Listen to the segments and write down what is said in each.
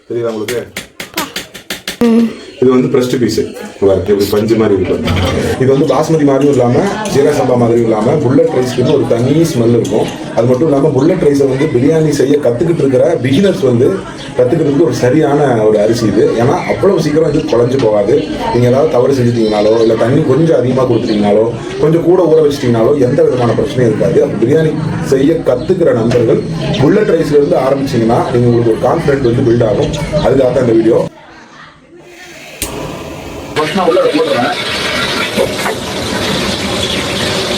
தெரியுதா உங்களுக்கு? இது வந்து பிரஸ்ட் பீஸ் எப்படி பஞ்சு மாதிரி இருக்கும். இது வந்து பாஸ்மதி மாதிரியும் இல்லாமல் ஜீரக சம்பா மாதிரியும் இல்லாமல் புல்லட் ரைஸ்க்கு ஒரு தனி ஸ்மெல் இருக்கும். அது மட்டும் இல்லாமல் புல்லட் ரைஸை வந்து பிரியாணி செய்ய கற்றுக்கிட்டு இருக்கிற பிகினர்ஸ் வந்து கற்றுக்கிறதுக்கு ஒரு சரியான ஒரு அரிசி இது. ஏன்னா அவ்வளவு சீக்கிரம் இது குழஞ்சு போகாது. நீங்கள் ஏதாவது தவறு செஞ்சுட்டீங்கனாலோ இல்லை தண்ணி கொஞ்சம் அதிகமாக கொடுத்துட்டீங்கனாலோ கொஞ்சம் கூட ஊற வச்சிட்டிங்கனாலோ எந்த விதமான பிரச்சனையும் இருக்காது. அப்போ பிரியாணி செய்ய கற்றுக்கிற நண்பர்கள் புல்லட் ரைஸ்லேருந்து ஆரம்பிச்சிங்கன்னா நீங்கள் உங்களுக்கு ஒரு கான்ஃபிடென்ட் வந்து பில்ட் ஆகும். அதுக்காக தான் இந்த வீடியோ. நான் உள்ள போடுறேன்.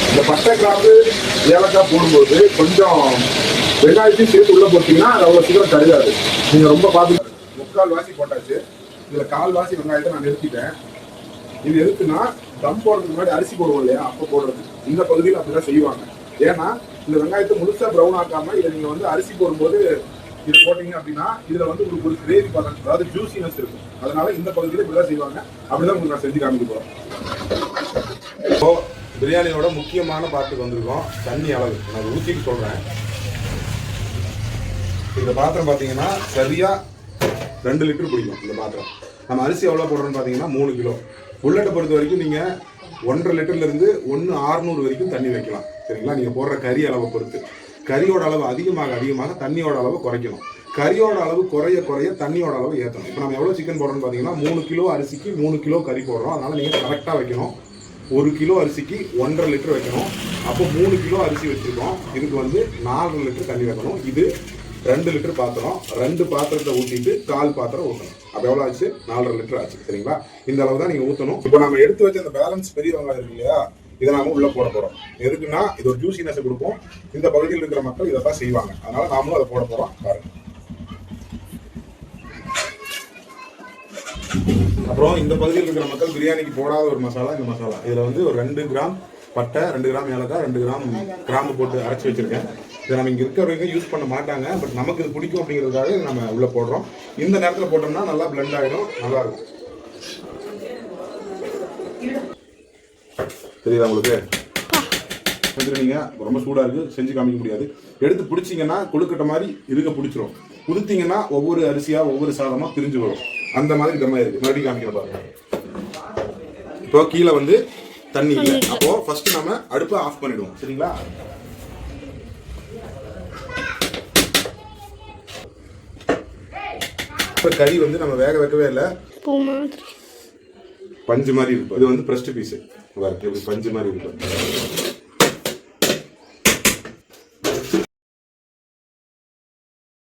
இந்த பட்டை கிராம்பு ஏலக்காய் போடும்போது கொஞ்சம் வெங்காயத்தையும் சேர்த்து உள்ள போட்டீங்கன்னா அது அவ்வளோ சீக்கிரம் கருகாது. நீங்கள் ரொம்ப பார்த்து 3/4 வாசி போட்டாச்சு. இதில் 1/4 வாசி வெங்காயத்தை நான் நிறுத்திட்டேன். இது எதுக்குன்னா தம் போடுறதுக்கு முன்னாடி அரிசி போடுவோம் இல்லையா, அப்போ போடுறது. இந்த பகுதியில் அப்படிதான் செய்வாங்க. ஏன்னா இந்த வெங்காயத்தை முழுசாக ப்ரௌன் ஆக்காம இதை நீங்கள் வந்து அரிசி போடும்போது இது போட்டீங்க அப்படின்னா இதுல வந்து உங்களுக்கு ஒரு கிரேவி பதம், அதாவது ஜூசினஸ் இருக்கும். அதனால இந்த பகுதியில் இப்படிதான் செய்வாங்க. அப்படிதான் உங்களுக்கு நான் செஞ்சு காமிக்க போறேன். இப்போ பிரியாணியோட முக்கியமான பாட்டுக்கு வந்திருக்கோம். தண்ணி அளவு நான் ஊற்றிட்டு சொல்றேன். இந்த பாத்திரம் பார்த்தீங்கன்னா சரியா 2 லிட்டர் பிடிக்கும். இந்த பாத்திரம் நம்ம அரிசி எவ்வளோ போடுறோம்னு பார்த்தீங்கன்னா 3 கிலோ. புல்லட்டை பொறுத்த வரைக்கும் நீங்க 1.5 லிட்டர்ல இருந்து 1.600 வரைக்கும் தண்ணி வைக்கலாம். சரிங்களா? நீங்க போடுற கறி அளவை பொறுத்து. கறியோட அளவு அதிகமாக தண்ணியோட அளவு குறைக்கணும். கறியோட அளவு குறைய தண்ணியோட அளவு ஏற்றணும். இப்போ நம்ம எவ்வளோ சிக்கன் போடுறோம்னு பார்த்தீங்கன்னா 3 கிலோ அரிசிக்கு 3 கிலோ கறி போடுறோம். அதனால நீங்கள் கரெக்டாக வைக்கணும். 1 கிலோ அரிசிக்கு 1.5 லிட்டர் வைக்கணும். அப்போ 3 கிலோ அரிசி வச்சுருக்கோம். இதுக்கு வந்து 4 லிட்டர் தண்ணி வைக்கணும். இது 2 லிட்டர் பாத்திரம். 2 பாத்திரத்தை ஊற்றிட்டு 1/4 பாத்திரம் ஊற்றணும். அப்போ எவ்வளோ ஆச்சு? 4.5 லிட்டர் ஆச்சு. சரிங்களா? இந்த அளவு தான் நீங்கள் ஊற்றணும். இப்போ நம்ம எடுத்து வச்ச அந்த பேலன்ஸ் பெரிய வெங்காயம் இருக்கு இல்லையா, இதை நாம உள்ள போட போறோம். எதுக்குன்னா இது ஒரு ஜூசினஸ் கொடுக்கும். இந்த பகுதியில் இருக்கிற மக்கள் இதை தான் செய்வாங்க. அதனால நாமளும் அதை போட போறோம். பாருங்க. அப்புறம் இந்த பகுதியில் இருக்கிற மக்கள் பிரியாணிக்கு போடாத ஒரு மசாலா இந்த மசாலா. இதுல வந்து ஒரு 2 கிராம் பட்டை, 2 கிராம் ஏலக்காய், 2 கிராம் கிராம்பு போட்டு அரைச்சி வச்சிருக்கேன். இதை நம்ம இங்க இருக்கிறவங்க யூஸ் பண்ண மாட்டாங்க. பட் நமக்கு இது பிடிக்கும் அப்படிங்கிறதுக்காக நம்ம உள்ள போடுறோம். இந்த நேரத்தில் போட்டோம்னா நல்லா பிளெண்ட் ஆகிடும், நல்லா இருக்கும். தெரியுதா உங்களுக்கு? நீங்க ரொம்ப சூடா இருக்கு, செஞ்சு காமிக்க முடியாது. எடுத்து பிடிச்சிங்கன்னா கொழுக்கட்டை மாதிரி இருக்க பிடிச்சிரும். குடுத்தீங்கன்னா ஒவ்வொரு அரிசியா ஒவ்வொரு சாதமா பிரிஞ்சு வரும். அந்த மாதிரி தம்மா இருக்கு. மறுபடியும் காமிக்கிற பாருங்க. இப்போ கீழே வந்து தண்ணி இல்லை. அப்போ ஃபர்ஸ்ட் நம்ம அடுப்பை ஆஃப் பண்ணிடுவோம். சரிங்களா? இப்போ கறி வந்து நம்ம வேக வைக்கவே இல்லை, பஞ்சு மாதிரி இருக்கும். இது வந்து பிரஸ்ட் பீஸ். எப்படி பஞ்சு மாதிரி இருக்கும்.